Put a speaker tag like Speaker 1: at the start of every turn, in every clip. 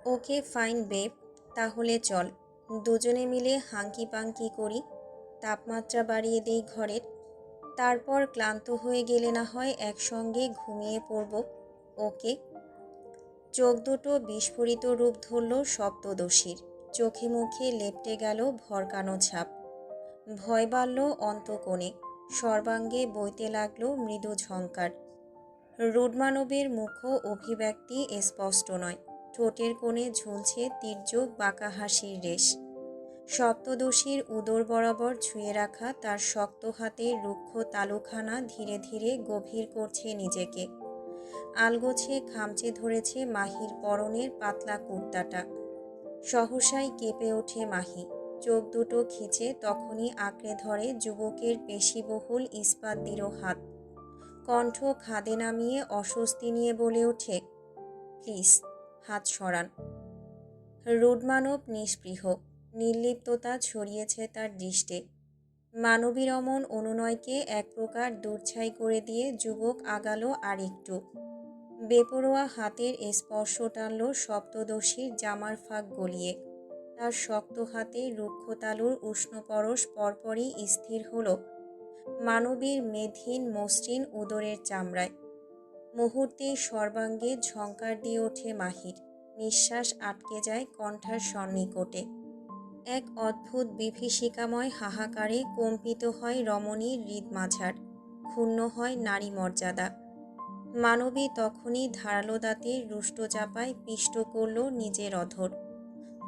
Speaker 1: Okay fine babe, তাহলে চল দুজনে মিলে হাঙ্কি পাঙ্কি করি। তাপমাত্রা বাড়িয়ে দেই ঘরের। তারপর ক্লান্ত হয়ে গেলে না হয় একসঙ্গে ঘুমিয়ে পড়ব। ওকে। চোখ দুটো বিস্ফোরিত রূপ ধরল সপ্তদশীর। চোখে মুখে লেপ্টে গেল ভরকানো ছাপ। ভয় বাড়ল অন্তকোণে। সর্বাঙ্গে বইতে লাগলো মৃদু ঝংকার। রুডমানবের মুখ অভিব্যক্তি স্পষ্ট নয়। ঠোঁটের কোণে ঝুলছে তীর্যক বাঁকা হাসির রেশ। সপ্তদশীর উদর বরাবর ছুঁয়ে রাখা তার শক্ত হাতের রুক্ষ তালুখানা ধীরে ধীরে গভীর করছে নিজেকে। আলগোছে খামচে ধরেছে মাহির পরনের পাতলা কুর্তাটা। সহসাই কেঁপে ওঠে মাহি। চোখ দুটো খিচে তখনই আঁকড়ে ধরে যুবকের পেশিবহুল ইস্পাত দৃঢ় হাত। কণ্ঠ খাদে নামিয়ে অস্বস্তি নিয়ে বলে ওঠে, প্লিজ হাত সরান। রুডমানব নিস্পৃহ। নির্লিপ্ততা ছড়িয়েছে তার দৃষ্টে। মানবী রমণ অনুনয়কে এক প্রকার দূরছাই করে দিয়ে যুবক আগালো আর একটু। বেপরোয়া হাতের স্পর্শ টানল সপ্তদশীর জামার ফাঁক গলিয়ে। তার শক্ত হাতে রুক্ষ তালুর উষ্ণ পরশ পরপরই স্থির হল মানবীর মেধহীন মসৃণ উদরের চামড়ায়। মুহূর্তেই সর্বাঙ্গে ঝংকার দিয়ে ওঠে মাহির। নিঃশ্বাস আটকে যায় কণ্ঠার সন্নিকটে। এক অদ্ভুত বিভীষিকাময় হাহাকারে কম্পিত হয় রমণীর হৃদমাঝার। ক্ষুণ্ণ হয় নারী মর্যাদা। মানবী তখনই ধারালো দাঁতের রুষ্ট চাপায় পিষ্ট করল নিজের অধর।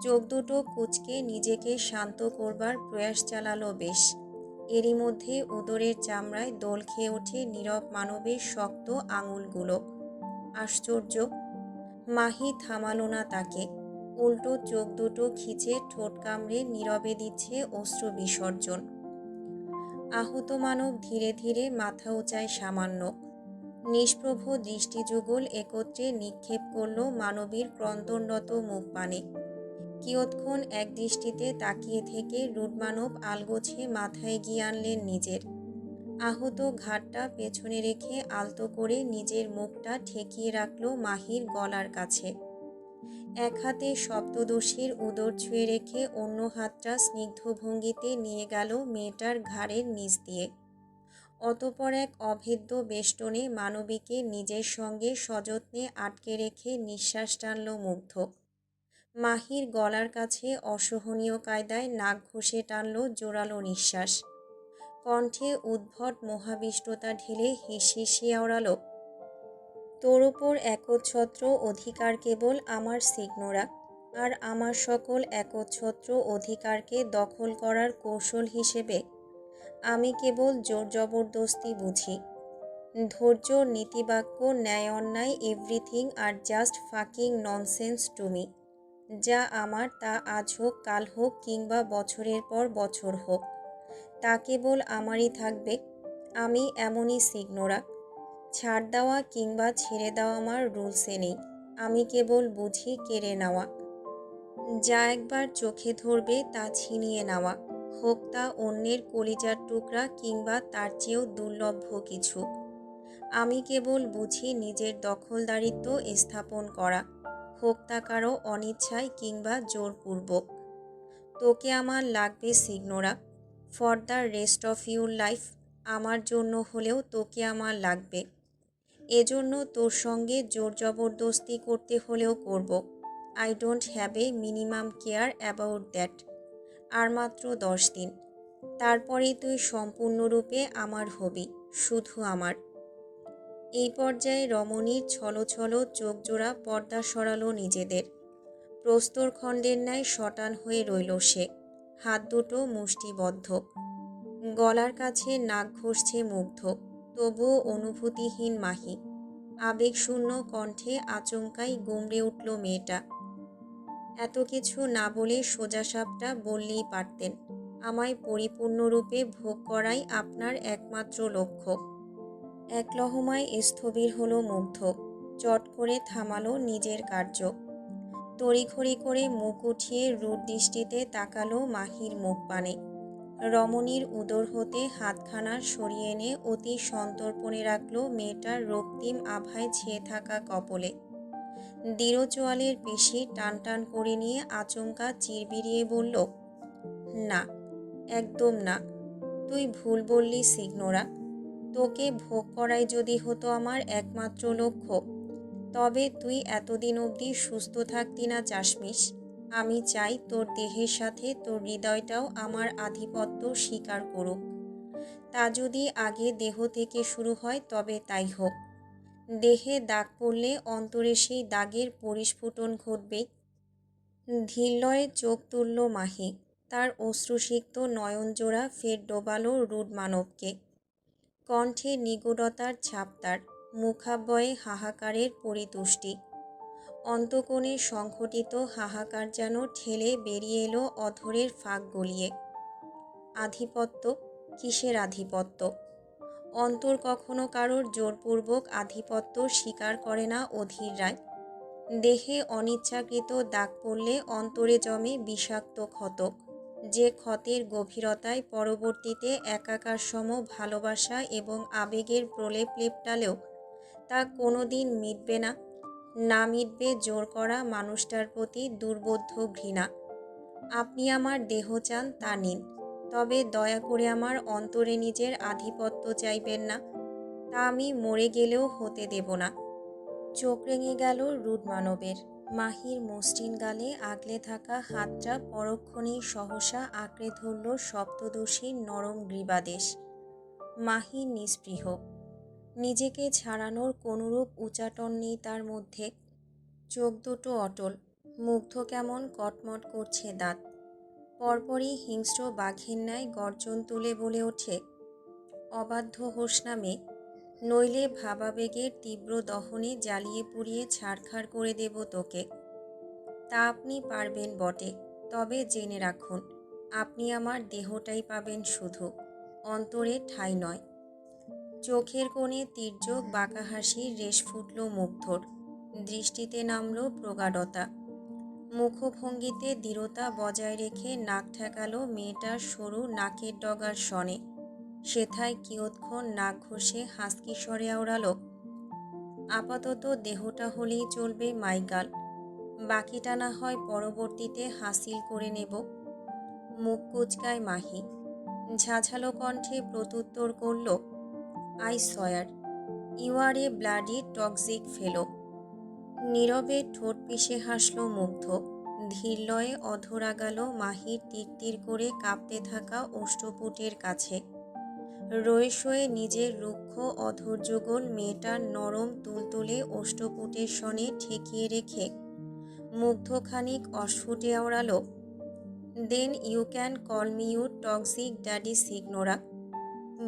Speaker 1: চোখ দুটো কুঁচকে নিজেকে শান্ত করবার প্রয়াস চালালো বেশ। এরই মধ্যে উদরের চামড়ায় দোল খেয়ে ওঠে নীরব মানবের শক্ত আঙুলগুলো। আশ্চর্য! মাহি থামালো না তাকে। উল্টো চোখ দুটো খিচে ঠোঁট কামড়ে নীরবে দিচ্ছে অশ্রু বিসর্জন। আহত মানব ধীরে ধীরে মাথা উঁচায় সামান্য। নিষ্প্রভ দৃষ্টিযুগল একত্রে নিক্ষেপ করল মানবীর ক্রন্দনরত মুখ পানে। কিয়ৎক্ষণ এক দৃষ্টিতে তাকিয়ে থেকে রুডমানব আলগোছে মাথা এগিয়ে আনলেন নিজের। আহত ঘাটটা পেছনে রেখে আলতো করে নিজের মুখটা ঠেকিয়ে রাখল মাহির গলার কাছে। এক হাতে সপ্তদশীর উদর ছুঁয়ে রেখে অন্য হাতটা স্নিগ্ধ ভঙ্গিতে নিয়ে গেল মেয়েটার ঘাড়ের নিচ দিয়ে। অতপর এক অভেদ্য বেষ্টনে মানবীকে নিজের সঙ্গে সযত্নে আটকে রেখে নিঃশ্বাস টানল মুগ্ধ। মাহির গলার কাছে অসহনীয় কায়দায় নাক ঘষে টানল জোরালো নিঃশ্বাস। কণ্ঠে উদ্ভট মহাবিষ্টতা ঢেলে হিসহিসিয়ে ওড়াল, তোর ওপর একচ্ছত্র অধিকার কেবল আমার সিগনোরা, আর আমার সকল একচ্ছত্র অধিকারকে দখল করার কৌশল হিসেবে আমি কেবল জোর জবরদস্তি বুঝি। ধৈর্য, নীতিবাক্য, ন্যায় অন্যায়, এভরিথিং আর just fucking nonsense to me. যা আমার তা আজ হোক, কাল হোক, কিংবা বছরের পর বছর হোক, তা কেবল আমারই থাকবে। আমি এমনই সিগনোরা। ছাড় দেওয়া কিংবা ছেড়ে দেওয়া আমার রুলসে নেই। আমি কেবল বুঝি কেড়ে নেওয়া। যা একবার চোখে ধরবে তা ছিনিয়ে নেওয়া, হোক তা অন্যের কলিজার টুকরা কিংবা তার চেয়েও দুর্লভ কিছু। আমি কেবল বুঝি নিজের দখলদারিত্ব স্থাপন করা, হোক তা কারো অনিচ্ছায় কিংবা জোরপূর্বক। তোকে আমার লাগবে signora, for the rest of your life. আমার জন্য হলেও তোকে আমার লাগবে। এজন্য তোর সঙ্গে জোর জবরদস্তি করতে হলেও করব। I don't have a minimum care about that. আর মাত্র 10 দিন, তারপরেই তুই সম্পূর্ণরূপে আমার হবি, শুধু আমার। এই পর্যায়ে রমণীর ছলছল চোখ জোড়া পর্দা সরালো নিজেদের। প্রস্তরখণ্ডের ন্যায় শটান হয়ে রইল সে, হাত দুটো মুষ্টিবদ্ধ। গলার কাছে নাক ঘষছে মুগ্ধ, তবুও অনুভূতিহীন মাহি। আবেগশূন্য কণ্ঠে আচমকাই গুমড়ে উঠল মেয়েটা। এত কিছু না বলে সোজাসাপটা বললেই পারতেন, আমায় পরিপূর্ণরূপে ভোগ করাই আপনার একমাত্র লক্ষ্য। এক লহমায় স্থবির হলো মুগ্ধ। চট করে থামালো নিজের কার্য। তড়িঘড়ি করে মুখ উঠিয়ে রূঢ় দৃষ্টিতে তাকালো মাহির মুখ পানে। রমণীর উদর হতে হাতখানা সরিয়ে এনে অতি সন্তর্পণে রাখল মেয়েটার রক্তিম আভায় ছেয়ে থাকা কপলে। দৃঢ় চোয়ালের পেশি টান টান করে নিয়ে আচমকা চিরবিরিয়ে বলল, না, একদম না। তুই ভুল বললি সিগনোরা। তোকে ভোগ করাই যদি হতো আমার একমাত্র লক্ষ্য, তবে তুই এতদিন অবধি সুস্থ থাকতি না চাশমিশ। আমি চাই তোর দেহের সাথে তোর হৃদয়টাও আমার আধিপত্য স্বীকার করুক। তা যদি আগে দেহ থেকে শুরু হয় তবে তাই হোক। দেহে দাগ পড়লে অন্তরে সেই দাগের পরিস্ফুটন ঘটবেই। ধীরলয়ে চোখ তুলল মাহি। তার অশ্রুসিক্ত নয়নজোড়া ফের ডোবালো রুড মানবকে। কণ্ঠে নিগূঢ়তার ছাপ তার, মুখাবয়ে হাহাকারের পরিতুষ্টি। অন্তঃকোণে সংঘটিত হাহাকার যেন ঠেলে বেরিয়ে এলো অধরের ফাঁক গলিয়ে। আধিপত্য? কিসের আধিপত্য? অন্তর কখনো কারোর জোরপূর্বক আধিপত্য স্বীকার করে না অধীর রায়। দেহে অনিচ্ছাকৃত দাগ পড়লে অন্তরে জমে বিষাক্ত ক্ষত, যে ক্ষতের গভীরতায় পরবর্তীতে একাকারসম ভালোবাসা এবং আবেগের প্রলেপ লেপটালেও তা কোনোদিন মিটবে না। না মিটবে জোর করা মানুষটার প্রতি দুর্বোধ্য ঘৃণা। আপনি আমার দেহ চান, তা নিন, তবে দয়া করে আমার অন্তরে নিজের আধিপত্য চাইবেন না। তা আমি মরে গেলেও হতে দেব না। চোখ রেঙে গেল রুড মানবের। মাহির মসৃণ গালে আগলে থাকা হাতটা পরক্ষণেই সহসা আঁকড়ে ধরল সপ্তদশীর নরম গ্রীবাদেশ। মাহি নিস্পৃহ। নিজেকে ছাড়ানোর কোনরূপ উচাটন নেই তার মধ্যে। চোখ দুটো অটল, মুগ্ধ কেমন কটমট করছে দাঁত। পরপরই হিংস্র বাঘের ন্যায় গর্জন তুলে বলে ওঠে, অবাধ্য হোস না মেয়ে, নইলে ভাবাবেগের তীব্র দহনে জ্বালিয়ে পুড়িয়ে ছারখার করে দেব তোকে। তা আপনি পারবেন বটে, তবে জেনে রাখুন, আপনি আমার দেহটাই পাবেন শুধু, অন্তরে ঠাঁই নয়। চোখের কোণে তির্যক বাঁকা হাসির রেশ ফুটল মুগ্ধর। দৃষ্টিতে নামল প্রগাঢ়তা। মুখভঙ্গিতে দৃঢ়তা বজায় রেখে নাক ঠেকালো মেয়েটার সরু নাকের ডগার সনে। সেথায় কিয়ৎক্ষণ নাক ঘষে হাসকি স্বরে আওড়ালো, আপাতত দেহটা হলেই চলবে মাইগাল, বাকিটা না হয় পরবর্তীতে হাসিল করে নেব। মুখ কুচকায় মাহি। ঝাঝালো কণ্ঠে প্রত্যুত্তর করল, I swear, you are a bloody toxic fellow. নীরবে ঠোঁট পিষে হাসল মুগ্ধ। ধীরলয়ে অধর আগাল মাহির তীর করে কাঁপতে থাকা ওষ্ঠপুটের কাছে। রয়ে শয়ে নিজের রুক্ষ অধৈর্যগোল মেয়েটার নরম তুলতুলে ওষ্ঠপুটের সনে ঠেকিয়ে রেখে মুগ্ধ খানিক অস্ফুটে আওড়ালো, then you can call me you toxic daddy signora.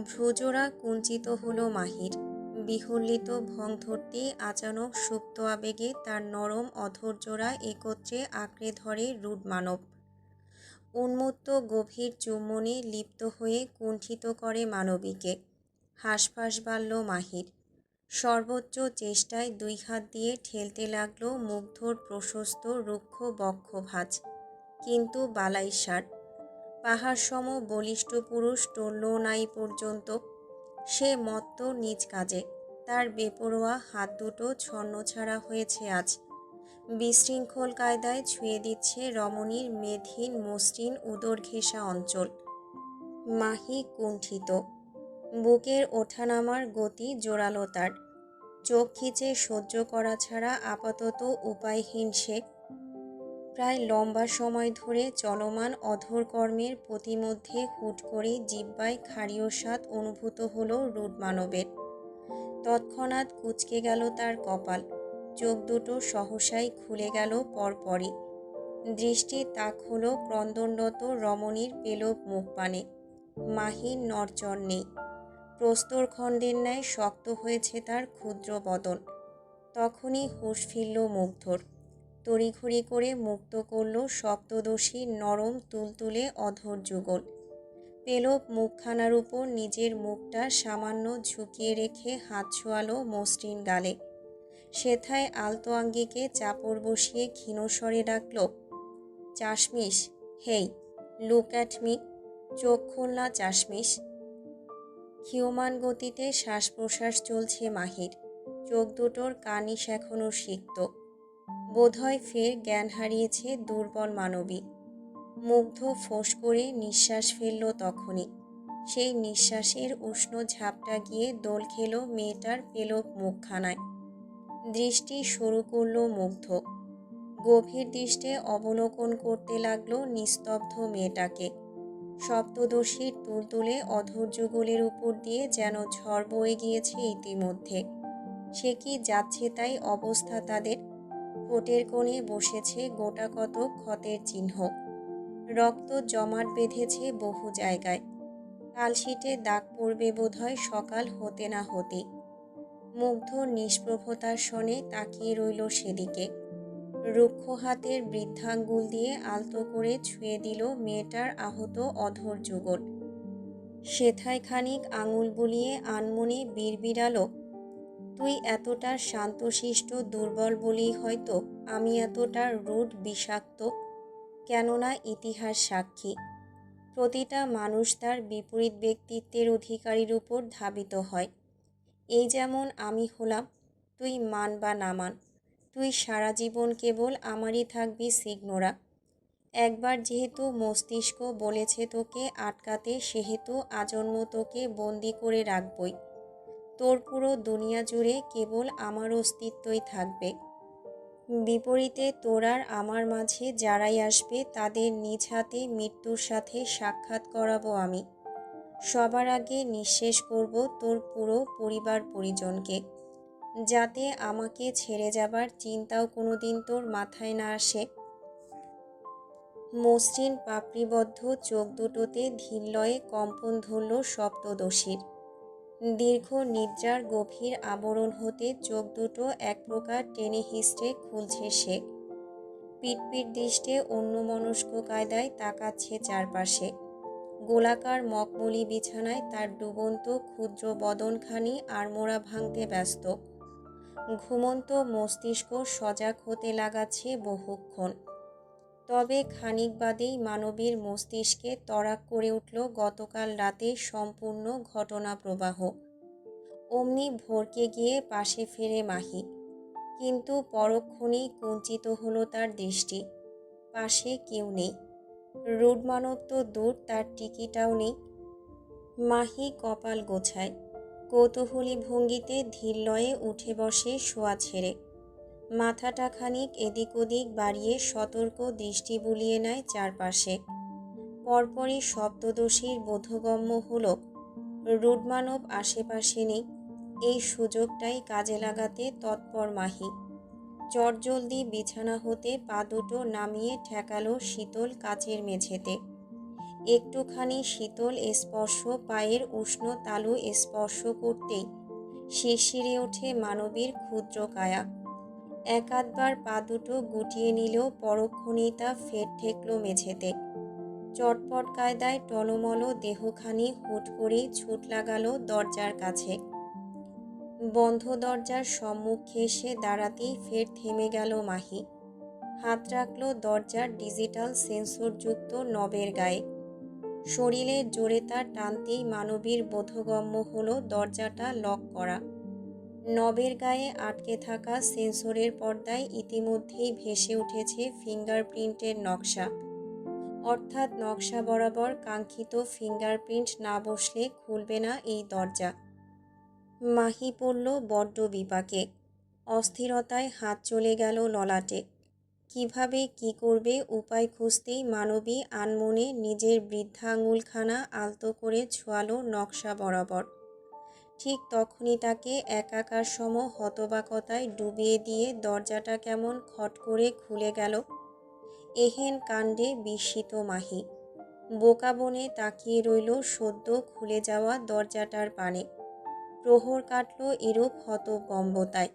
Speaker 1: ভ্রুজোড়া কুঞ্চিত হলো মাহির। বিহল্লিত ভং ধরতেই আচানক সুপ্ত আবেগে তার নরম অধৈর্যরা একত্রে আঁকড়ে ধরে রুড মানব। উন্মত্ত গভীর চুম্বনে লিপ্ত হয়ে কুণ্ঠিত করে মানবীকে। হাঁসফাঁস বাড়ল মাহির। সর্বোচ্চ চেষ্টায় দুই হাত দিয়ে ঠেলতে লাগলো মুগ্ধর প্রশস্ত রুক্ষ বক্ষভাঁজ। কিন্তু বালাইসার। পাহাড়সম বলিষ্ঠ পুরুষ টললও নাই পর্যন্ত। সে মত্ত নিজ কাজে। তার বেপরোয়া হাত দুটো ছন্নছাড়া হয়েছে আজ। বিশৃঙ্খল কায়দায় ছুঁয়ে দিচ্ছে রমণীর মেদহীন মসৃণ উদর ঘেঁষা অঞ্চল। মাহি কুণ্ঠিত। বুকের ওঠানামার গতি জোরালো তার। চোখ খিচে সহ্য করা ছাড়া আপাতত উপায়হীন সে। প্রায় লম্বা সময় ধরে চলমান অধর কর্মের প্রতিমধ্যে হুট করে জিহ্বায় ক্ষারীয় স্বাদ অনুভূত হলো রুড মানবের। তৎক্ষণাৎ কুঁচকে গেল তার কপাল। চোখ দুটো সহসাই খুলে গেল পরপরই। দৃষ্টি তাক হলো ক্রন্দনরত রমণীর পেলব মুখপানে। মাহির নড়চড় নেই। প্রস্তরখণ্ডের ন্যায় শক্ত হয়েছে তার ক্ষুদ্র বদন। তখনই হুঁশ ফিরল মুগ্ধর। তড়িঘড়ি করে মুক্ত করল সপ্তদশীর নরম তুলতুলে অধর যুগল। পেলব মুখখানার উপর নিজের মুখটা সামান্য ঝুঁকিয়ে রেখে হাত ছোঁয়ালো মসৃণ গালে। সেথায় আলতো আঙ্গিকে চাপড় বসিয়ে ক্ষীণস্বরে ডাকল, চাশমিশ, হেই, লুক অ্যাট মি। চোখ খোল না চাশমিশ। ক্ষীয়মান গতিতে শ্বাস প্রশ্বাস চলছে মাহির। চোখ দুটোর কানিশ এখনো সিক্ত। বোধহয় ফের জ্ঞান হারিয়েছে দুর্বল মানবী। মুগ্ধ ফোঁস করে নিঃশ্বাস ফেলল তখনই। সেই নিঃশ্বাসের উষ্ণ ঝাপটা গিয়ে দোল খেল মেয়েটার পেলব মুখখানায়। দৃষ্টি শুরু করল মুগ্ধ। গভীর দৃষ্টে অবলোকন করতে লাগলো নিস্তব্ধ মেয়েটাকে। সপ্তদশীর তুলতুলে অধর যুগলের উপর দিয়ে যেন ঝড় বয়ে গিয়েছে ইতিমধ্যে। সে কি যাচ্ছে তাই অবস্থা তাদের। ঠোঁটের কোণে বসেছে গোটা কত ক্ষতের চিহ্ন। রক্ত জমাট বেঁধেছে বহু জায়গায়। কালশিটে দাগ পড়বে বোধহয় সকাল হতে না হতেই। মুগ্ধ নিষ্প্রভতার শনে তাকিয়ে রইল সেদিকে। রুক্ষ হাতের বৃদ্ধাঙ্গুল দিয়ে আলতো করে ছুঁয়ে দিল মেয়েটার আহত অধর যুগল। সেথায় খানিক আঙুল বুলিয়ে আনমনে বিড়বিড়ালো, তুই এতটা শান্তশিষ্ট দুর্বল বলেই হয়তো আমি এতটা রুড বিষাক্ত। কেননা ইতিহাস সাক্ষী, প্রতিটা মানুষ তার বিপরীত ব্যক্তিত্বের অধিকারীর উপর ধাবিত হয়। এই যেমন আমি হলাম, তুই মান বা না মান, তুই সারা জীবন কেবল আমারই থাকবি সিগনোরা। একবার যেহেতু মস্তিষ্ক বলেছে তোকে আটকাতে, সেহেতু আজন্ম তোকে বন্দি করে রাখবই। তোর পুরো দুনিয়া জুড়ে কেবল আমার অস্তিত্বই থাকবে। বিপরীতে তোর আর আমার মাঝে যারাই আসবে তাদের নিজ হাতে মৃত্যুর সাথে সাক্ষাৎ করাবো আমি। সবার আগে নিঃশেষ করব তোর পুরো পরিবার পরিজনকে, যাতে আমাকে ছেড়ে যাবার চিন্তাও কোনোদিন তোর মাথায় না আসে। মসৃণ পাপড়িবদ্ধ চোখ দুটোতে ধীরলয়ে কম্পন ধরল সপ্তদশীর। দীর্ঘ নিদ্রার গভীর আবরণ হতে চোখ দুটো এক প্রকার টেনে হিঁচড়ে খুলছে সে। পিটপিট দৃষ্টে অন্যমনস্ক কায়দায় তাকাচ্ছে চারপাশে। গোলাকার মখমলি বিছানায় তার ডুবন্ত ক্ষুদ্র বদনখানি আড়মোড়া ভাঙতে ব্যস্ত। ঘুমন্ত মস্তিষ্ক সজাগ হতে লাগাচ্ছে বহুক্ষণ। তবে খানিক বাদেই মানবীর মস্তিষ্কে তড়াক করে উঠল গতকাল রাতে সম্পূর্ণ ঘটনা প্রবাহ। অমনি ভরকে গিয়ে পাশে ফেরে মাহি, কিন্তু পরক্ষণেই কুঞ্চিত হলো তার দৃষ্টি। পাশে কেউ নেই। রুড মানব তো দূর, তার টিকিটাও নেই। মাহি কপাল গোছায়, কৌতূহলী ভঙ্গিতে ধীরলয়ে উঠে বসে শোয়া ছেড়ে। মাথাটা খানিক এদিক ওদিক বাড়িয়ে সতর্ক দৃষ্টি বুলিয়ে নেয় চারপাশে। পরপরই সপ্তদশীর বোধগম্য হল রুড মানব আশেপাশে নেই। এই সুযোগটাই কাজে লাগাতে তৎপর মাহি। চটজলদি বিছানা হতে পা দুটো নামিয়ে ঠেকালো শীতল কাচের মেঝেতে। একটুখানি শীতল স্পর্শ পায়ের উষ্ণ তালু স্পর্শ করতেই শিরশিরে ওঠে মানবীর ক্ষুদ্র কায়া। এক আধবার পা দুটো গুটিয়ে নিলেও পরক্ষণেই তা ফের ঠেকল মেঝেতে। চটপট কায়দায় টলমল দেহখানি হুট করেই ছুট লাগালো দরজার কাছে। বন্ধ দরজার সম্মুখে এসে দাঁড়াতেই ফের থেমে গেল মাহি। হাত রাখল দরজার ডিজিটাল সেন্সরযুক্ত নবের গায়ে। শরীরের জোরে তার টানতেই মানবীর বোধগম্য হলো দরজাটা লক করা। নবের গায়ে আটকে থাকা সেন্সরের পর্দায় ইতিমধ্যেই ভেসে উঠেছে ফিঙ্গারপ্রিন্টের নকশা। অর্থাৎ নকশা বরাবর কাঙ্ক্ষিত ফিঙ্গারপ্রিন্ট না বসলে খুলবে না এই দরজা। মাহি পড়ল বড্ড বিপাকে। অস্থিরতায় হাত চলে গেল ললাটে। কিভাবে কি করবে উপায় খুঁজতেই মানবী আনমনে নিজের বৃদ্ধা আঙুলখানা আলতো করে ছোঁয়ালো নকশা বরাবর। ঠিক তখনই তাকে একাকার সম হতবাকতায় ডুবিয়ে দিয়ে দরজাটা কেমন খট করে খুলে গেল। এহেন কাণ্ডে বিস্মিত মাহি বোকা বনে তাকিয়ে রইল সদ্য খুলে যাওয়া দরজাটার পানে। প্রহর কাটল এরূপ হতবম্বতায়।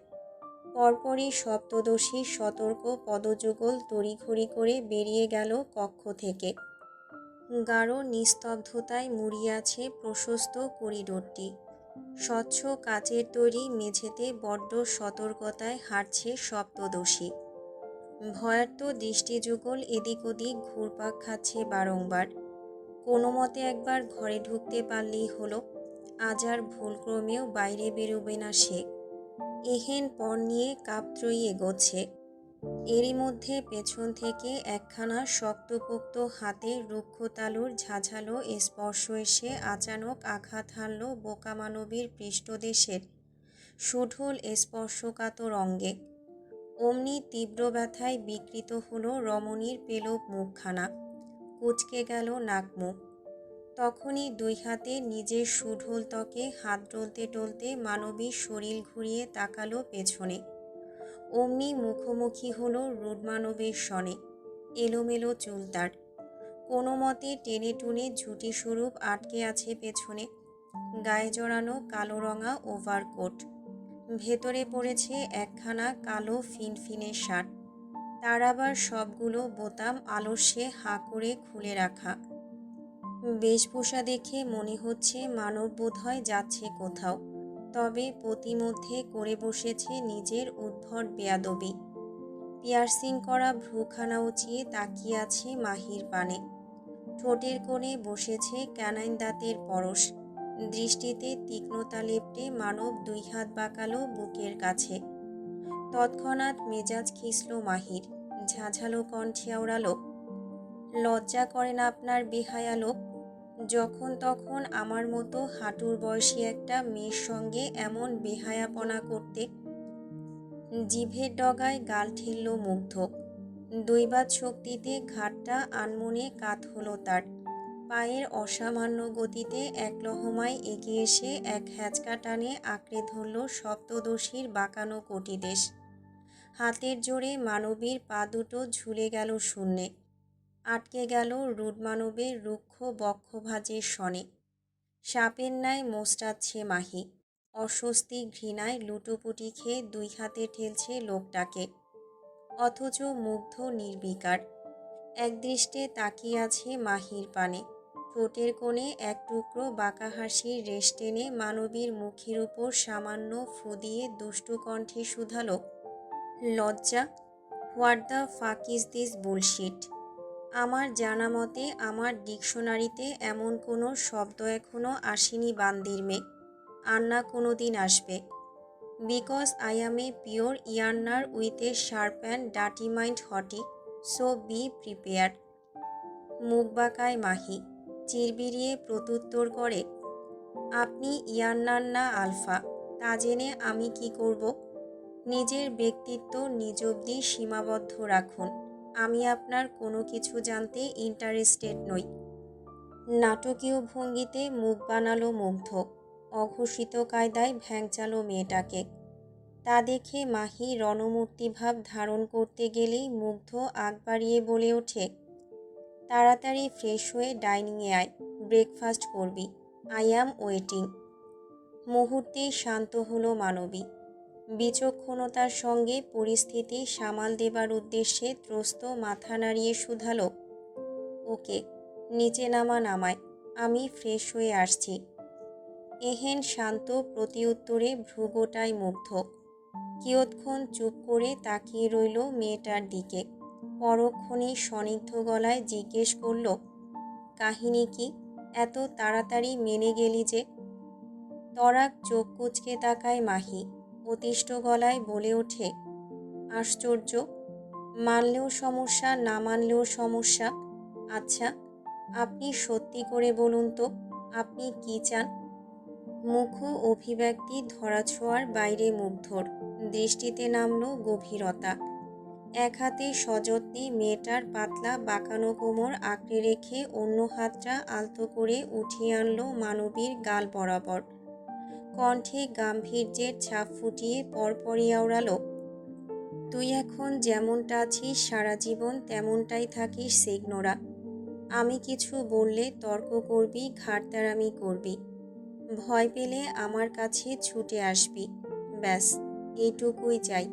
Speaker 1: পরপরই সপ্তদশীর সতর্ক পদযুগল তড়িঘড়ি করে বেরিয়ে গেল কক্ষ থেকে। গাঢ় নিস্তব্ধতায় মুড়িয়ে আছে প্রশস্ত করিডোরটি। স্বচ্ছ কাচের তৈরি মেঝেতে বড্ড সতর্কতায় হাঁটছে সপ্তদশী। ভয়ার্ত দৃষ্টিযুগল এদিক ওদিক ঘুরপাক খাচ্ছে বারংবার। কোনো মতে একবার ঘরে ঢুকতে পারলেই হলো, আজ আর ভুলক্রমেও বাইরে বেরোবে না সে। এহেন পণ নিয়ে কাপত্রয়ী এগোচ্ছে। এরই মধ্যে পেছন থেকে একখানা শক্তপোক্ত হাতে রুক্ষতালুর ঝাঝালো স্পর্শ এসে আচানক আঘাত হানল বোকা মানবীর পৃষ্ঠদেশের সুঢল স্পর্শকাতর অঙ্গে। অমনি তীব্র ব্যথায় বিকৃত হলো রমণীর পেলব মুখখানা, কুঁচকে গেল নাক মুখ। তখনই দুই হাতে নিজের সুঢল ত্বকে হাত ডলতে টলতে মানবীর শরীর ঘুরিয়ে তাকালো পেছনে। অমনি মুখোমুখি হলো রুদ্মানবের সনে। এলোমেলো চুল তার, কোনো মতে টেনে টুনে ঝুঁটি স্বরূপ আটকে আছে পেছনে। গায়ে জড়ানো কালো রঙা ওভারকোট, ভেতরে পড়েছে একখানা কালো ফিনফিনে শার্ট, তার আবার সবগুলো বোতাম আলস্যে হাঁ করে খুলে রাখা। বেশভূষা দেখে মনে হচ্ছে মানব বোধহয় যাচ্ছে কোথাও, তবে পথিমধ্যে করে বসেছে নিজের উদ্ভট বেয়াদবি। পিয়ার্সিং করা ভ্রুখানা উঁচিয়ে তাকিয়ে আছে মাহির পানে। ঠোঁটের কোণে বসেছে ক্যানাইন দাঁতের পরশ। দৃষ্টিতে তীক্ষ্ণতা লেপ্টে মানব দুই হাত বাঁকালো বুকের কাছে। তৎক্ষণাৎ মেজাজ খিসল মাহির, ঝাঝালো কণ্ঠে আওড়ালো, লজ্জা করে না আপনার বেহায়া লোক? যখন তখন আমার মতো হাঁটুর বয়সী একটা মেয়ের সঙ্গে এমন বেহায়াপনা করতে। জিভের ডগায় গাল ঠেলল মুগ্ধ। দৈবাৎ শক্তিতে ঘাটটা আনমনে কাত হলো তার। পায়ের অসামান্য গতিতে এক লহমায় এগিয়ে এসে এক হ্যাচকা টানে আঁকড়ে ধরল সপ্তদশীর বাঁকানো কটিদেশ। হাতের জোরে মানবীর পা দুটো ঝুলে গেল শূন্যে, আটকে গেল রুদ্মানবের রুক্ষ বক্ষভাজের সনে। সাপের ন্যায় মোচড়াচ্ছে মাহি, অস্বস্তি ঘৃণায় লুটোপুটি খেয়ে দুই হাতে ঠেলছে লোকটাকে। অথচ মুগ্ধ নির্বিকার, একদৃষ্টে তাকিয়ে আছে মাহির পানে। ঠোঁটের কোণে এক টুকরো বাঁকা হাসির রেশ টেনে মানবীর মুখের উপর সামান্য ফু দিয়ে দুষ্টু কণ্ঠে শুধালো, লজ্জা? What the fuck is this bullshit? আমার জানা মতে আমার ডিকশনারিতে এমন কোনো শব্দ এখনো আসেনি বান্দির মেয়ে, আর না কোনো দিন আসবে। Because I am a pure yearner with a sharp and dirty mind hottie, so be prepared. মুখ বাঁকায় মাহি, চিরবিরিয়ে প্রত্যুত্তর করে, আপনি ইয়ার্নার না আলফা, তা জেনে আমি কি করব? নিজের ব্যক্তিত্ব নিজ অবধি সীমাবদ্ধ রাখুন। আমি আপনার কোনো কিছু জানতে ইন্টারেস্টেড নই। নাটকীয় ভঙ্গিতে মুখ বানালো মুগ্ধ, অঘোষিত কায়দায় ভ্যাংচালো মেয়েটাকে। তা দেখে মাহি রণমূর্তিভাব ধারণ করতে গেলেই মুগ্ধ আগ বাড়িয়ে বলে ওঠে, তাড়াতাড়ি ফ্রেশ হয়ে ডাইনিংয়ে আয়, ব্রেকফাস্ট করবি, আই অ্যাম ওয়েটিং। মুহূর্তেই শান্ত হলো মানবী। বিচক্ষণতার সঙ্গে পরিস্থিতি সামাল দেবার উদ্দেশ্যে ত্রস্ত মাথা নাড়িয়ে শুধালো, ওকে, নিচে নামায়, আমি ফ্রেশ হয়ে আসছি। এহেন শান্ত প্রতিউত্তরে ভ্রুগোটায় মুগ্ধ। কিয়ৎক্ষণ চুপ করে তাকিয়ে রইল মেয়েটার দিকে। পরক্ষণেই স্নিগ্ধ গলায় জিজ্ঞেস করল, কাহিনী কি? এত তাড়াতাড়ি মেনে গেলি যে? তরাক চোখ কুঁচকে তাকায় মাহি, অতিষ্ঠ গলায় বলে ওঠে, আশ্চর্য, মানলেও সমস্যা, না মানলেও সমস্যা। আচ্ছা, আপনি সত্যি করে বলুন তো, আপনি কি চান? মুখ অভিব্যক্তি ধরাছোঁয়ার বাইরে মুগ্ধর দৃষ্টিতে নামল গভীরতা। এক হাতে সযত্নে মেয়েটার পাতলা বাঁকানো কোমর আঁকড়ে রেখে অন্য হাতটা আলতো করে উঠিয়ে আনলো মানবীর গাল বরাবর। কণ্ঠে গাম্ভীর্যের ছাপ ফুটিয়ে পরপরই আওড়ালো, তুই এখন যেমনটা আছিস সারা জীবন তেমনটাই থাকিস সিগনোরা। আমি কিছু বললে তর্ক করবি, ঘাড়তেরামি করবি, ভয় পেলে আমার কাছে ছুটে আসবি, ব্যাস এইটুকুই চাই।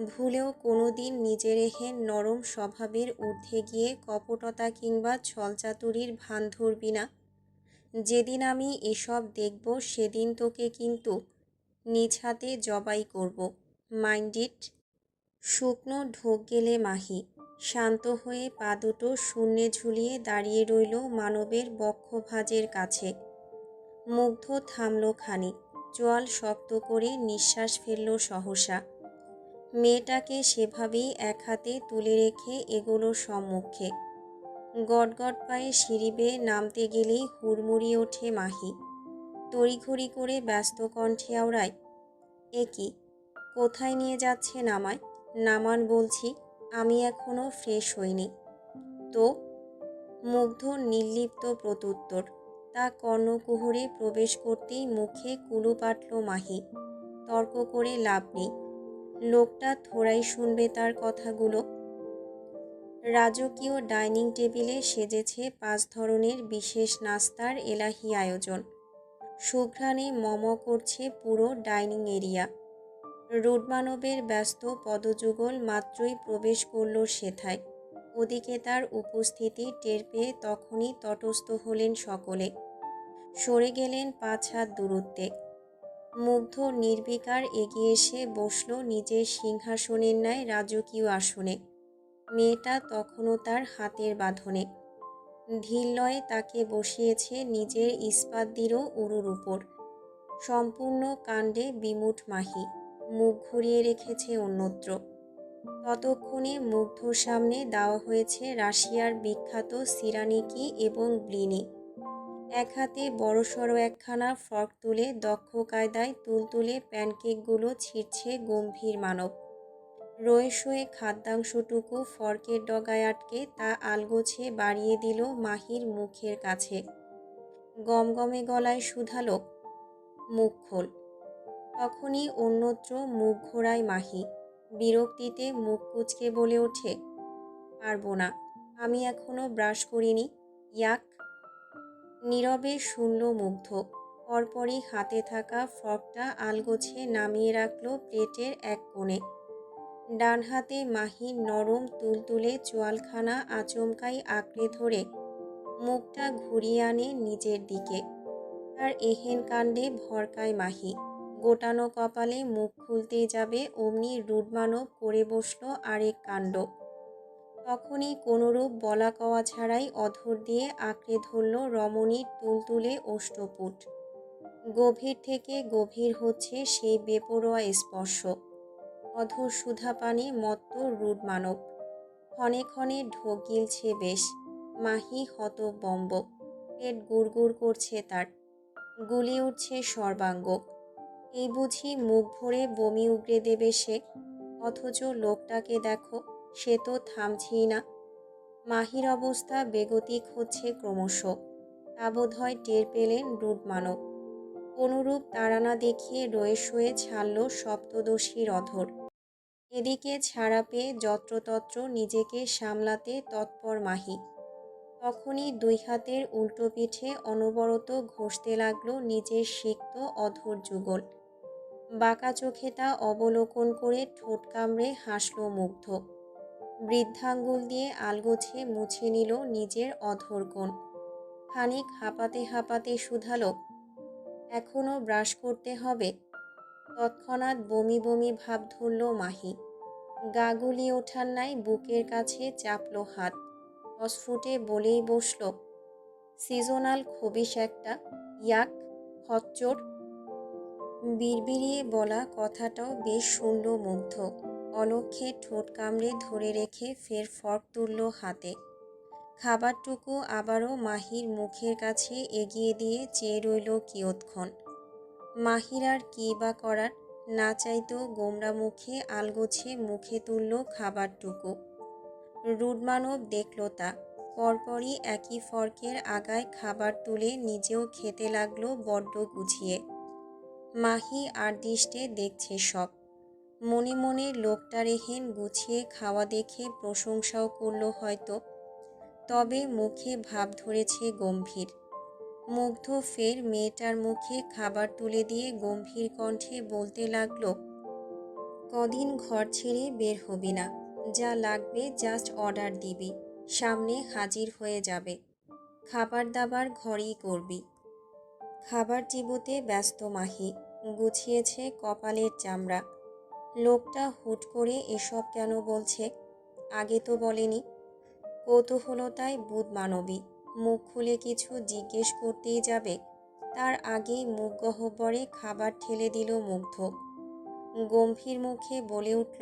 Speaker 1: ভুলেও কোনো দিন নিজের এহেন নরম স্বভাবের ঊর্ধ্বে গিয়ে কপটতা কিংবা ছলচাতুরির ভান ধরবি না। যেদিন আমি এসব দেখব সেদিন তোকে কিন্তু নিজ হাতে জবাই করব, মাইন্ড ইট। শুকনো ঢোক গেলে মাহি শান্ত হয়ে পা দুটো শূন্যে ঝুলিয়ে দাঁড়িয়ে রইল মানবের বক্ষভাজের কাছে। মুগ্ধ থামল খানিক, চোয়াল শক্ত করে নিঃশ্বাস ফেলল সহসা। মেয়েটাকে সেভাবেই এক হাতে তুলে রেখে এগোলো সম্মুখে। গটগট পায়ে সিঁড়ি বেয়ে নামতে গেলেই হুড়মুড়িয়ে ওঠে মাহি। তড়িঘড়ি করে ব্যস্ত কণ্ঠে আওড়ায়, এ কি, কোথায় নিয়ে যাচ্ছেন আমায়? নামান বলছি, আমি এখনো ফ্রেশ হইনি। তো? মুগ্ধ নির্লিপ্ত প্রত্যুত্তর। তা কর্ণকুহরে প্রবেশ করতেই মুখে কুলু পাটল মাহি। তর্ক করে লাভ নেই, লোকটা থোড়াই শুনবে তার কথাগুলো। রাজকীয় ডাইনিং টেবিলে সেজেছে 5 ধরনের বিশেষ নাস্তার এলাহি আয়োজন। সুঘ্রাণে মম করছে পুরো ডাইনিং এরিয়া। রুডমানবের ব্যস্ত পদযুগল মাত্রই প্রবেশ করল সেথায়। ওদিকে তার উপস্থিতি টের পেয়ে তখনই তটস্থ হলেন সকলে। সরে গেলেন 5 হাত দূরত্বে। মুগ্ধ নির্বিকার এগিয়ে এসে বসল নিজের সিংহাসনের ন্যায় রাজকীয় আসনে। মেয়েটা তখনও তার হাতের বাঁধনে। ধীরলয়ে তাকে বসিয়েছে নিজের ইস্পাত দৃঢ় উরুর উপর। সম্পূর্ণ কাণ্ডে বিমূঢ় মাহি, মুখ ঘুরিয়ে রেখেছে অন্যত্র। ততক্ষণে মুগ্ধর সামনে দেওয়া হয়েছে রাশিয়ার বিখ্যাত সিরানিকি এবং ব্লিনি। এক হাতে বড়সড় একখানা ফর্ক তুলে দক্ষ কায়দায় তুলতুলে প্যানকেকগুলো ছিঁড়ছে গম্ভীর মানব। রয়ে শয়ে খাদ্যাংশটুকু ফর্কের ডগায় আটকে তা আলগোছে বাড়িয়ে দিল মাহির মুখের কাছে। গমগমে গলায় শুধালো, মুখ খোল। তখনই অন্যত্র মুখ ঘোরায় মাহি। বিরক্তিতে মুখ কুঁচকে বলে ওঠে, পারবো না, আমি এখনো ব্রাশ করিনি। ইয়াক। নীরবে শুনল মুগ্ধ। পরপরই হাতে থাকা ফর্কটা আলগোছে নামিয়ে রাখল প্লেটের এক কোণে। ডান হাতে মাহির নরম তুলতুলে চোয়ালখানা আচমকাই আঁকড়ে ধরে মুখটা ঘুরিয়ে আনে নিজের দিকে। তার এহেন কাণ্ডে ভরকায় মাহি। গোটানো কপালে মুখ খুলতেই যাবে অমনি রুডমানব করে বসল আরেক কাণ্ড। তখনই কোনরূপ বলা কওয়া ছাড়াই অধর দিয়ে আঁকড়ে ধরল রমণীর তুলতুলে ওষ্ঠপুট। গভীর থেকে গভীর হচ্ছে সেই বেপরোয়া স্পর্শ। অধর সুধাপানে মত্ত রুডমানব। ক্ষণে ক্ষণে ঢোক গিলছে বেশ। মাহি হতবম্ব। পেট গুড়গুড় করছে তার। গুলি উঠছে সর্বাঙ্গ। এই বুঝি মুখ ভরে বমি উগরে দেবে সে। অথচ লোকটাকে দেখো, সে তো থামছেই না। মাহির অবস্থা বেগতিক হচ্ছে ক্রমশ। তা বোধহয় টের পেলেন রুডমানব। কোনরূপ তাড়না দেখিয়ে রয়ে শয়ে ছাড়ল সপ্তদশীর অধর। এদিকে ছাড়া পেয়ে যত্রতত্র নিজেকে সামলাতে তৎপর মাহি। তখনই 2 হাতের উল্টো পিঠে অনবরত ঘষতে লাগলো নিজের সিক্ত অধর যুগল। বাঁকা চোখে তা অবলোকন করে ঠোঁট কামড়ে হাসল মুগ্ধ। বৃদ্ধাঙ্গুল দিয়ে আলগোছে মুছে নিল নিজের অধর কোণ। খানিক হাঁপাতে হাঁপাতে শুধালো, এখনো ব্রাশ করতে হবে? তৎক্ষণাৎ বমি বমি ভাব ধরল মাহি। গা গুলিয়ে ওঠার ন্যায় বুকের কাছে চাপল হাত। অস্ফুটে বলেই বসল, সিজনাল খবিশ একটা, ইয়াক, খচ্চর। বিড়বিড়িয়ে বলা কথাটাও বেশ শুনল মুগ্ধ। অলক্ষ্যে ঠোঁট কামড়ে ধরে রেখে ফের ফর্ক তুলল হাতে। খাবারটুকু আবারও মাহির মুখের কাছে এগিয়ে দিয়ে চেয়ে রইল কিয়ৎক্ষণ। মাহির আর কী বা করার, না চাইতেও গোমরা মুখে আলগোছে মুখে তুলল খাবারটুকু। রুডমানব দেখল তা। পরপরই একই ফর্কের আগায় খাবার তুলে নিজেও খেতে লাগলো বড্ড গুছিয়ে। মাহি আর দৃষ্টে দেখছে সব। মনে মনে লোকটার এহেন গুছিয়ে খাওয়া দেখে প্রশংসাও করল হয়তো। তবে মুখে ভাব ধরেছে গম্ভীর। মুগ্ধ ফের মেয়েটার মুখে খাবার তুলে দিয়ে গম্ভীর কণ্ঠে বলতে লাগলো, কদিন ঘর ছেড়ে বের হবি না। যা লাগবে জাস্ট অর্ডার দিবি, সামনে হাজির হয়ে যাবে। খাবার দাবার ঘরেই করবি। খাবার চিবোতে ব্যস্ত মাহি। গুছিয়েছে কপালের চামড়া। লোকটা হুট করে এসব কেন বলছে? আগে তো বলেনি। কৌতূহলতায় বুধ মানবী। মুখ খুলে কিছু জিজ্ঞেস করতেই যাবে, তার আগেই মুখ গহ্বরে খাবার ঠেলে দিল মুগ্ধ। গম্ভীর মুখে বলে উঠল,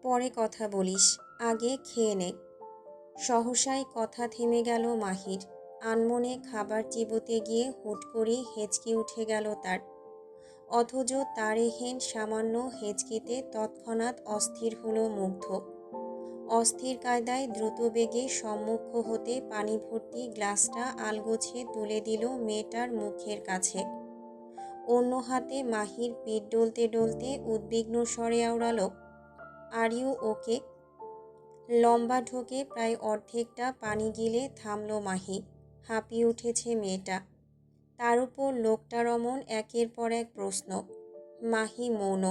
Speaker 1: পরে কথা বলিস, আগে খেয়ে নে। সহসাই কথা থেমে গেল মাহির। আনমনে খাবার চিবোতে গিয়ে হুট করে হেঁচকি উঠে গেল তার। অথচ তার এহেন সামান্য হেঁচকিতে তৎক্ষণাৎ অস্থির হলো মুগ্ধ। অস্থির কায়দায় দ্রুত বেগে সম্মুখ হতে পানি ভর্তি গ্লাসটা আলগোছে তুলে দিল মেয়েটার মুখের কাছে। অন্য হাতে মাহির পিঠ ডলতে ডলতে উদ্বিগ্ন স্বরে আওড়াল, আর ইউ ওকে? লম্বা ঢোকে প্রায় অর্ধেকটা পানি গিলে থামল মাহি। হাঁপিয়ে উঠেছে মেয়েটা। তার উপর লোকটার অমন একের পর এক প্রশ্ন। মাহি মৌন,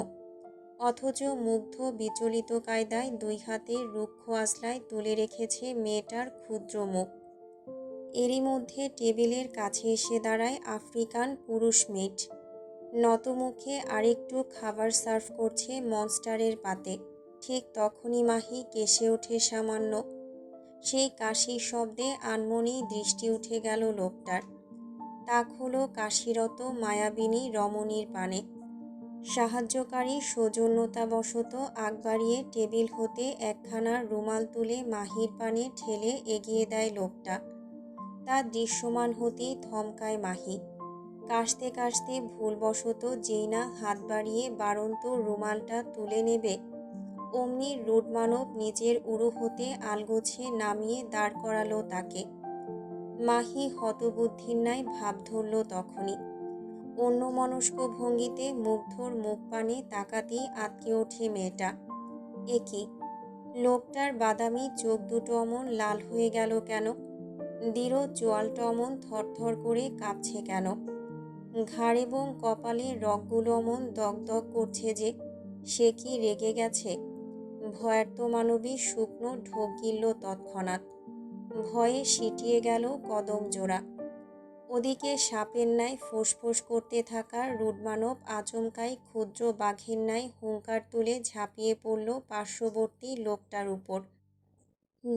Speaker 1: অথচ মুগ্ধ বিচলিত কায়দায় দুই হাতে রুক্ষ আসলায় তুলে রেখেছে মেয়েটার ক্ষুদ্র মুখ। এরই মধ্যে টেবিলের কাছে এসে দাঁড়ায় আফ্রিকান পুরুষ মেট। নতমুখে আরেকটু খাবার সার্ভ করছে মনস্টারের পাতে। ঠিক তখনই মাহি কেসে ওঠে সামান্য। সেই কাশির শব্দে আনমনেই দৃষ্টি উঠে গেল লোকটার। তাক হলো কাশিরত মায়াবিনী রমণীর পানে। সাহায্যকারী সৌজন্যতাবশত আগ বাড়িয়ে টেবিল হতে একখানা রুমাল তুলে মাহির পানে ঠেলে এগিয়ে দেয় লোকটা। তা দৃশ্যমান হতেই থমকায় মাহি। কাশতে কাশতে ভুলবশত যেই না হাত বাড়িয়ে বাড়ন্ত রুমালটা তুলে নেবে, অমনি রুডমানব নিজের উরু হতে আলগোছে নামিয়ে দাঁড় করালো তাকে। মাহি হতবুদ্ধির ন্যায় ভাব ধরল তখনই। অন্যমনস্ক ভঙ্গিতে মুগ্ধর মুখ পানে তাকাতেই আঁতকে ওঠে মেয়েটা। এ কি? লোকটার বাদামি চোখ দুটো অমন লাল হয়ে গেল কেন? দৃঢ় চোয়ালটা অমন থরথর করে কাঁপছে কেন? ঘাড় এবং কপালে রগগুলো অমন দগদগ করছে যে। সে কি রেগে গেছে? ভয়ার্ত মানবী শুকনো ঢোক গিলল তৎক্ষণাৎ। ভয়ে সিটিয়ে গেল কদম জোড়া। ওদিকে সাপের ন্যায় ফোঁস করতে থাকা রুডমানব আচমকাই ক্ষুদ্র বাঘের ন্যায় হুঙ্কার তুলে ঝাঁপিয়ে পড়ল পার্শ্ববর্তী লোকটার উপর।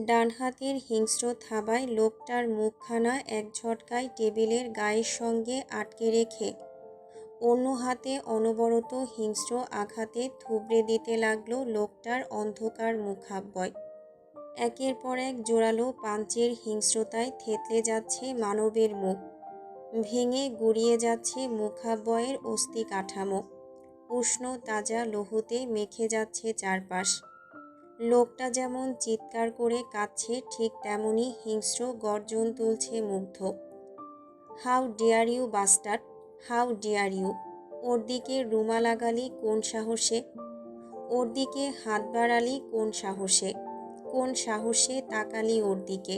Speaker 1: ডান হাতের হিংস্র থাবায় লোকটার মুখখানা এক ঝটকায় টেবিলের গায়ের সঙ্গে আটকে রেখে অন্য হাতে অনবরত হিংস্র আঘাতে থুবড়ে দিতে লাগল লোকটার অন্ধকার মুখাব্যয়। একের পর এক জোরালো পাঞ্চের হিংস্রতায় থেতলে যাচ্ছে মানবের মুখ। ভেঙে গুড়িয়ে যাচ্ছে মুখাব্যয়ের অস্থি কাঠামো। উষ্ণ তাজা লহুতে মেখে যাচ্ছে চারপাশ। লোকটা যেমন চিৎকার করে কাঁদছে, ঠিক তেমনই হিংস্র গর্জন তুলছে Mugdho. How dare you bastard, how dare you! ওর দিকে রুমাল লাগালি কোন সাহসে? ওর দিকে হাত বাড়ালি কোন সাহসে? কোন সাহসে তাকালি ওর দিকে?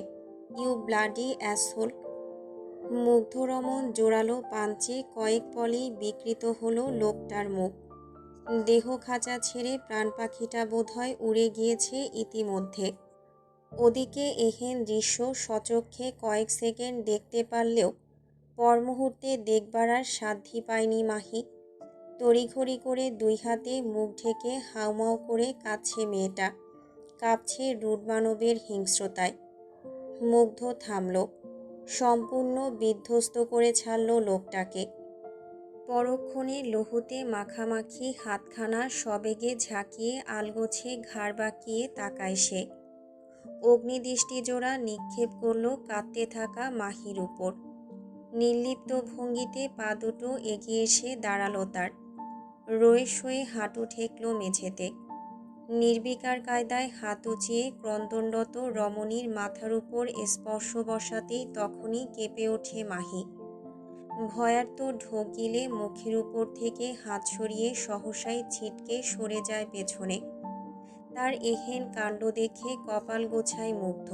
Speaker 1: You bloody অ্যাসহোল! মুগ্ধরমন জোরালো পাঞ্চে কয়েক পলেই বিকৃত হলো লোকটার মুখ। দেহ খাঁচা ছেড়ে প্রাণ পাখিটা বোধহয় উড়ে গিয়েছে ইতিমধ্যে। ওদিকে এহেন দৃশ্য সচক্ষে কয়েক সেকেন্ড দেখতে পারলেও পর মুহূর্তে দেখবার আর সাধ্যি পায়নি মাহি। তড়িঘড়ি করে দুই হাতে মুখ ঢেকে হাউমাউ করে কাঁদছে মেয়েটা। কাঁপছে রুডমানবের হিংস্রতায়। মুগ্ধ থামল। সম্পূর্ণ বিধ্বস্ত করে ছাড়ল লোকটাকে। পরক্ষণে লহুতে মাখামাখি হাতখানা সবেগে ঝাঁকিয়ে আলগোছে ঘাড় বাঁকিয়ে তাকায় সে। অগ্নিদৃষ্টি জোড়া নিক্ষেপ করল কাঁদতে থাকা মাহির উপর। নির্লিপ্ত ভঙ্গিতে পা দুটো এগিয়ে এসে দাঁড়ালো তার। রয়ে শয়ে হাঁটু ঠেকল মেঝেতে। নির্বিকার কায়দায় হাত উঁচিয়ে ক্রন্দনরত রমণীর মাথার উপর স্পর্শ বসাতেই তখনই কেঁপে ওঠে মাহি। ভয়ার্ত ঢোক গিলে মুখের উপর থেকে হাত সরিয়ে সহসাই ছিটকে সরে যায় পেছনে। তার এহেন কাণ্ড দেখে কপাল গোছায় মুগ্ধ।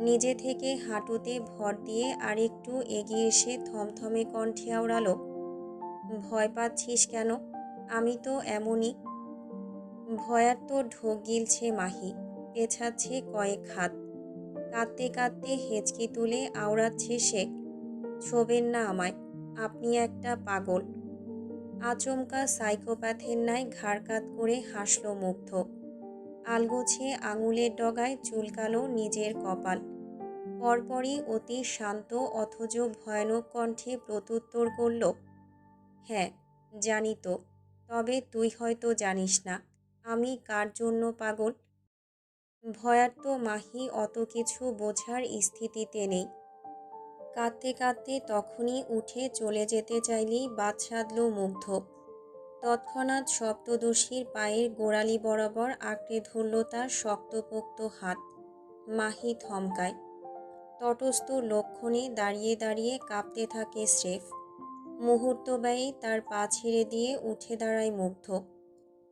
Speaker 1: নিজে থেকে হাঁটুতে ভর দিয়ে আরেকটু এগিয়ে এসে থমথমে কণ্ঠে আওড়াল, ভয় পাচ্ছিস কেন? আমি তো এমনই। ভয়ার্ত ঢোক গিলছে মাহি। পেছাচ্ছে কয়েক হাত। কাঁদতে কাঁদতে হেঁচকি তুলে আওড়াচ্ছে সে, ছোবেন না আমায়, আপনি একটা পাগল। আচমকা সাইকোপ্যাথের ন্যায় ঘাড় কাত করে হাসল মুগ্ধ। আলগোছে আঙুলের ডগায় চুলকালো নিজের কপাল। পরপরই অতি শান্ত অথচ ভয়ানক কণ্ঠে প্রত্যুত্তর করল, হ্যাঁ জানি তো, তবে তুই হয়তো জানিস না আমি কার জন্য পাগল। ভয়ার্ত মাহি অত কিছু বোঝার স্থিতিতে নেই। কাঁদতে কাঁদতে তখনই উঠে চলে যেতে চাইলেই বাদ সাধল মুগ্ধ। তৎক্ষণাৎ সপ্তদশীর পায়ের গোড়ালি বরাবর আঁকড়ে ধরল তার শক্তপোক্ত হাত। মাহি থমকায়। তটস্থ লক্ষণে দাঁড়িয়ে দাঁড়িয়ে কাঁপতে থাকে স্রেফ। মুহূর্ত ব্যয়ে তার পা ছেড়ে দিয়ে উঠে দাঁড়ায় মুগ্ধ।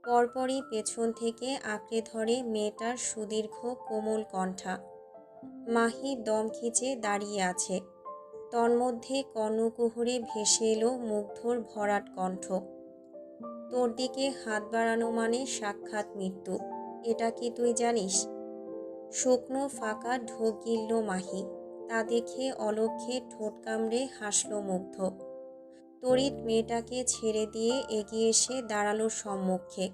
Speaker 1: পরপরই পেছন থেকে আঁকড়ে ধরে মেয়েটার সুদীর্ঘ কোমল কণ্ঠা। মাহি দম খিচে দাঁড়িয়ে আছে। তন্মধ্যে কর্ণকুহরে ভেসে এলো মুগ্ধর ভরাট কণ্ঠ। তোর দিকে হাত বাড়ানো মানে সাক্ষাৎ মৃত্যু, এটা কি তুই জানিস? শুকনো ফাঁকা ঢোক গিলল মাহি। তা দেখে অলক্ষ্যে ঠোঁট কামড়ে হাসল মুগ্ধ। তড়িৎ মেয়েটাকে ছেড়ে দিয়ে এগিয়ে এসে দাঁড়ালো সম্মুখে।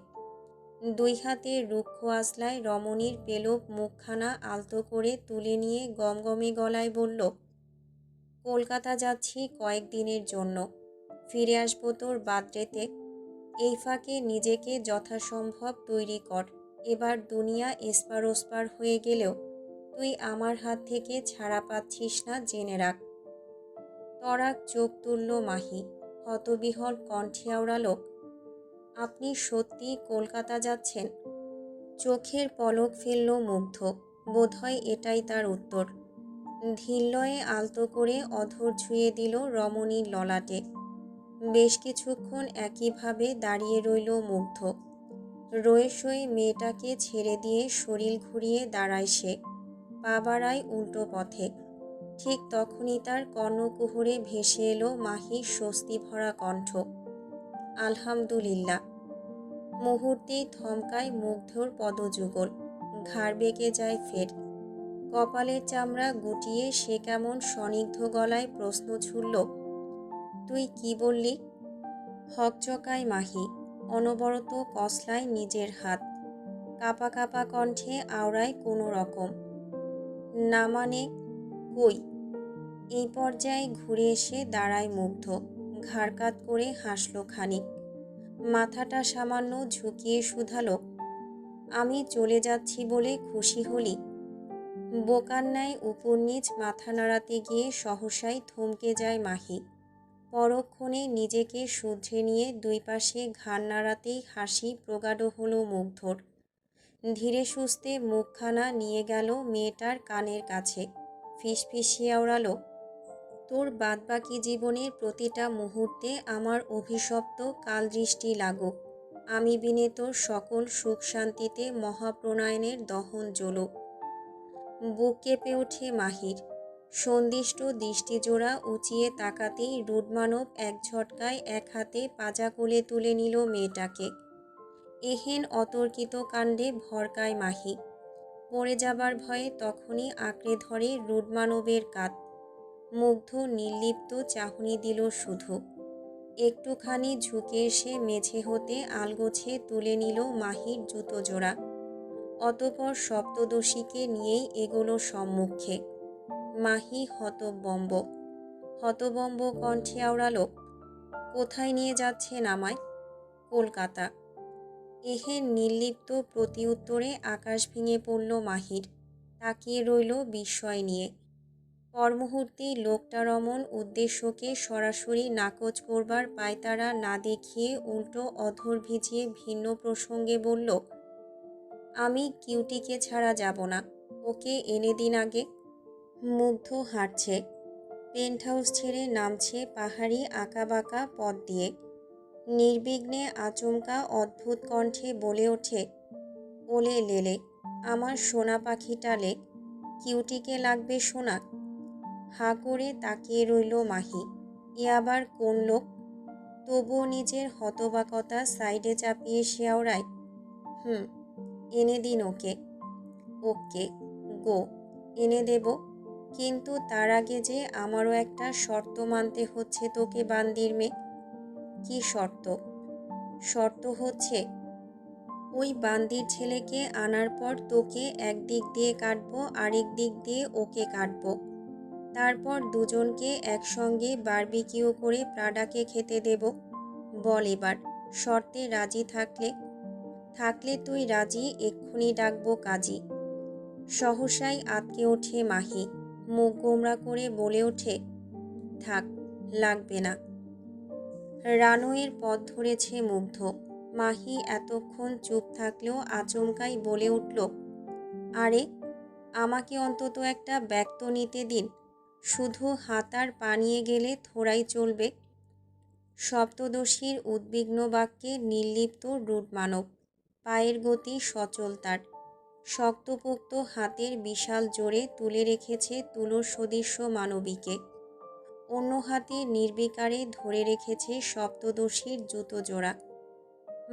Speaker 1: দুই হাতে রুক্ষ আঁচলায় রমণীর পেলব মুখখানা আলতো করে তুলে নিয়ে গমগমে গলায় বলল, কলকাতা যাচ্ছি কয়েকদিনের জন্য, ফিরে আসবো তোর বার্থডেতে। এই ফাঁকে নিজেকে যথাসম্ভব তৈরি কর। এবার দুনিয়া এসপার ওসপার হয়ে গেলেও তুই আমার হাত থেকে ছাড়া পাচ্ছিস না, জেনে রাখ। তরাক চোখ তুলল মাহি। হতবিহল কণ্ঠে আওড়ালো, আপনি সত্যি কলকাতা যাচ্ছেন? চোখের পলক ফেলল মুগ্ধ। বোধহয় এটাই তার উত্তর। ধীরলয়ে আলতো করে অধর ছুঁয়ে দিল রমণীর ললাটে। বেশ কিছুক্ষণ একইভাবে দাঁড়িয়ে রইল মুগ্ধ। রয়ে সয়ে মেয়েটাকে ছেড়ে দিয়ে শরীর ঘুরিয়ে দাঁড়ায় সে। পা বাড়ায় উল্টো পথে। ঠিক তখনই তার কর্ণকুহরে ভেসে এলো মাহির স্বস্তি ভরা কণ্ঠ, আলহামদুলিল্লাহ। মুহূর্তেই থমকায় মুগ্ধর পদযুগল। ঘাড় বেঁকে যায় ফের। কপালের চামড়া গুটিয়ে সে কেমন স্নিগ্ধ গলায় প্রশ্ন ছুড়ল, তুই কি বললি? হকচকায় মাহি। অনবরত কসলায় নিজের হাত। কাঁপা কাঁপা কণ্ঠে আওড়ায় কোনো রকম, না মানে কই? এই পর্যায়ে ঘুরে এসে দাঁড়ায় মুগ্ধ। ঘাড় কাত করে হাসল খানিক। মাথাটা সামান্য ঝুঁকিয়ে শুধালো, আমি চলে যাচ্ছি বলে খুশি হলি? বোকার ন্যায় উপর নিচ মাথা নাড়াতে গিয়ে সহসাই থমকে যায় মাহি। পরক্ষণে নিজেকে শুধরে নিয়ে দুই পাশে ঘাড় নাড়াতেই হাসি প্রগাঢ় হলো মুগ্ধর। ধীরে সুস্থে মুখখানা নিয়ে গেল মেয়েটার কানের কাছে। ফিসফিসিয়ে আওড়ালো, তোর বাদবাকি জীবনের প্রতিটা মুহূর্তে আমার অভিশপ্ত কালদৃষ্টি লাগুক। আমি বিনে তোর সকল সুখ শান্তিতে মহাপ্রণয়নের দহন জ্বলুক। বুক কেঁপে ওঠে মাহির। সন্দিষ্ট দৃষ্টিজোড়া উঁচিয়ে তাকাতেই রুডমানব এক ঝটকায় এক হাতে পাজা কোলে তুলে নিল মেয়েটাকে। এহেন অতর্কিত কাণ্ডে ভরকায় মাহি। পড়ে যাবার ভয়ে তখনই আঁকড়ে ধরে রুডমানবের কাঁধ। মুগ্ধ নির্লিপ্ত চাহনি দিল শুধু। একটুখানি ঝুঁকে এসে মেঝে হতে আলগোছে তুলে নিল মাহির জুতো জোড়া। অতপর সপ্তদশীকে নিয়েই এগোলো সম্মুখে। মাহি হতবম্ব। হতবম্ব কণ্ঠে আওড়ালো, কোথায় নিয়ে যাচ্ছেন আমায়? কলকাতা। এহেন নির্লিপ্ত প্রতিউত্তরে আকাশ ভেঙে পড়ল মাহির। তাকিয়ে রইল বিস্ময় নিয়ে। পরমুহূর্তেই লোকটা রমণ উদ্দেশ্যকে সরাসরি নাকচ করবার পায়তারা না দেখিয়ে উল্টো অধর ভিজিয়ে ভিন্ন প্রসঙ্গে বলল, আমি কিউটিকে ছাড়া যাব না, ওকে এনে দিন আগে। মুগ্ধ হাঁটছে। পেন্ট হাউস ছেড়ে নামছে পাহাড়ি আঁকাবাঁকা পথ দিয়ে। নির্বিঘ্নে আচমকা অদ্ভুত কণ্ঠে বলে ওঠে, ওলে লেলে, আমার সোনা পাখিটালে, কিউটিকে লাগবে সোনা। হাঁ করে তাকিয়ে রইল মাহি। এ আবার কোন লোক? তবুও নিজের হতবাকতা সাইডে চাপিয়ে সে আওড়ায়, এনে দিন ওকে। ওকে, গো, এনে দেব। কিন্তু তার আগে যে আমারও একটা শর্ত মানতে হচ্ছে তোকে, বান্দির মেয়ে। কি শর্ত? শর্ত হচ্ছে, ওই বান্দির ছেলেকে আনার পর তোকে একদিক দিয়ে কাটবো, আরেক দিক দিয়ে ওকে কাটবো। তারপর দুজনকে একসঙ্গে বারবিকিউ করে প্রাডাকে খেতে দেব। বল এবার শর্তে রাজি থাকলে তুই রাজি, এক্ষুনি ডাকবো কাজী। সহসাই আঁতকে ওঠে মাহি, মুখ গোমড়া করে বলে ওঠে, থাক, লাগবে না। রানওয়ের পথ ধরেছে মুগ্ধ। মাহি এতক্ষণ চুপ থাকলেও আচমকাই বলে উঠল, আরে, আমাকে অন্তত একটা ব্যাগ তো নিতে দিন। শুধু হাত আর পা নিয়ে গেলে থোড়াই চলবে। সপ্তদশীর উদ্বিগ্ন বাক্যে নির্লিপ্ত রুড মানব। পায়ের গতি সচল তার। শক্তপোক্ত হাতের বিশাল জোরে তুলে রেখেছে তুলোর সদৃশ্য মানবীকে। অন্য হাতে নির্বিকারে ধরে রেখেছে সপ্তদশীর জুতো জোড়া।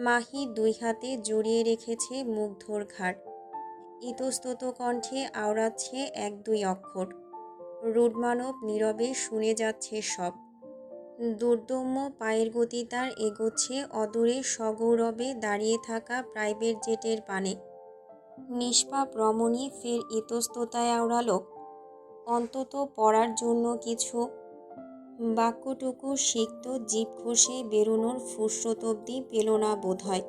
Speaker 1: মাহি দুই হাতে জড়িয়ে রেখেছে মুগ্ধর ঘাড়। ইতস্তত কণ্ঠে আওড়াচ্ছে এক দুই অক্ষর। রুডমানব নীরবে শুনে যাচ্ছে সব। দুর্দম্য পায়ের গতি তার এগোচ্ছে অদূরে সগৌরবে দাঁড়িয়ে থাকা প্রাইভেট জেটের পানে। নিষ্পাপ রমণী ফের ইতস্ততায় আওড়াল, অন্তত পড়ার জন্য কিছু। বাক্যটুকু সিক্ত জিভ ঘষে বেরোনোর ফুসরত অবধি পেল না বোধহয়।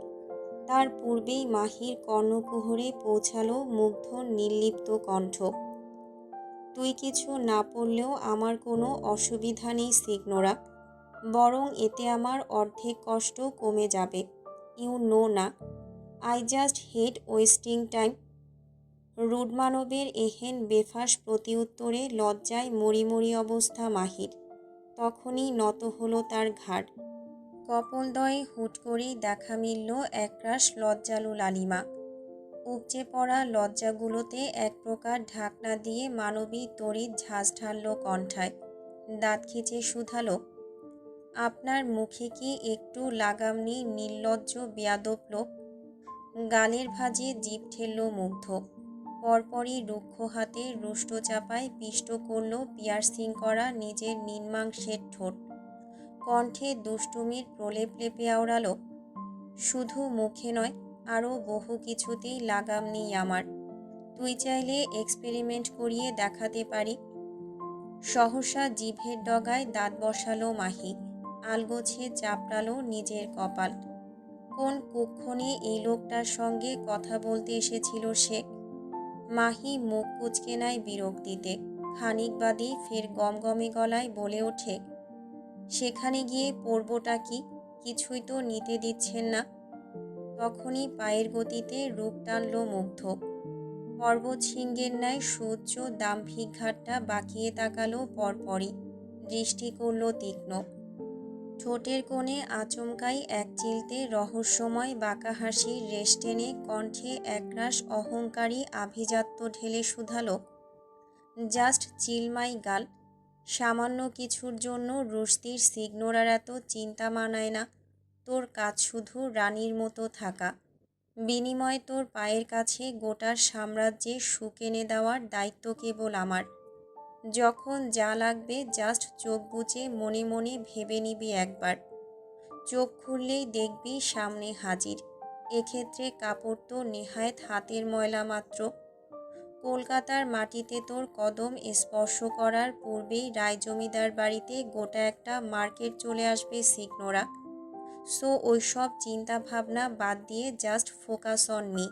Speaker 1: তার পূর্বেই মাহির কর্ণকুহরে পৌঁছালো মুগ্ধর নির্লিপ্ত কণ্ঠ, তুই কিছু না পড়লেও আমার কোনো অসুবিধা নেই সিগনোরা, বরং এতে আমার অর্ধেক কষ্ট কমে যাবে। ইউ নো না, I just hate wasting time. রুডমানবের এহেন বেফাঁস প্রতিউত্তরে লজ্জায় মরিমরি অবস্থা মাহির। তখনই নত হলো তার ঘাড়। কপোলদ্বয়ে হুট করেই দেখা মিলল একরাশ লজ্জালু লালিমা। উপচে পড়া লজ্জাগুলোতে এক প্রকার ঢাকনা দিয়ে মানবী তড়িৎ ঝাঁজ ঢালল কণ্ঠায়। দাঁত খিচে শুধালো, আপনার মুখে কি একটু লাগাম নেই নির্লজ্জ বেয়াদব লোক? গালের ভাঁজে জিভ ঠেলল মুগ্ধ। পরপরই রুক্ষ হাতে রুষ্ট চাপায় পিষ্ট করল পিয়ার্সিং করা নিজের নির্মাংসের ঠোঁট। কণ্ঠে দুষ্টুমির প্রলেপ লেপে আওড়াল, শুধু মুখে নয়, আরও বহু কিছুতেই লাগাম নেই আমার। তুই চাইলে এক্সপেরিমেন্ট করিয়ে দেখাতে পারি। সহসা জিভের ডগায় দাঁত বসালো মাহি। আলগোছে চাপড়ালো নিজের কপাল। কোন কুক্ষণে এই লোকটার সঙ্গে কথা বলতে এসেছিল সে? মাহি মুখ কুঁচকে নেয় বিরক্তিতে। খানিক বাদেই ফের গমগমে গলায় বলে ওঠে, সেখানে গিয়ে পড়বটা কি? কিছুই তো নিতে দিচ্ছেন না। তখনই পায়ের গতিতে রূপ টানল মুগ্ধ। পর্বত সিংহের ন্যায় সুউচ্চ দাম্ভিক ঘাটটা বাঁকিয়ে তাকালো পরপরই। দৃষ্টি করল তীক্ষ্ণ। ঠোঁটের কোণে আচমকাই এক চিলতে রহস্যময় বাঁকা হাসির রেশ টেনে কণ্ঠে একরাশ অহংকারী আভিজাত্য ঢেলে শুধালো, জাস্ট চিল মাই গাল। সামান্য কিছুর জন্য রুস্তির সিগনোরার এত চিন্তা মানায় না। তোর কাজ শুধু রানীর মতো থাকা, বিনিময়ে তোর পায়ের কাছে গোটার সাম্রাজ্যে সুখ এনে দেওয়ার দায়িত্ব কেবল আমার। যখন যা লাগবে জাস্ট চোখ বুজে মনে মনে ভেবে নিবি একবার। চোখ খুললেই দেখবি সামনে হাজির। এক্ষেত্রে কাপড় তো নেহায়েত হাতের ময়লা মাত্র। কলকাতার মাটিতে তোর কদম স্পর্শ করার পূর্বেই রায় জমিদার বাড়িতে গোটা একটা মার্কেট চলে আসবে সিগনোরা। সো ওইসব চিন্তা ভাবনা বাদ দিয়ে জাস্ট ফোকাস অন মি।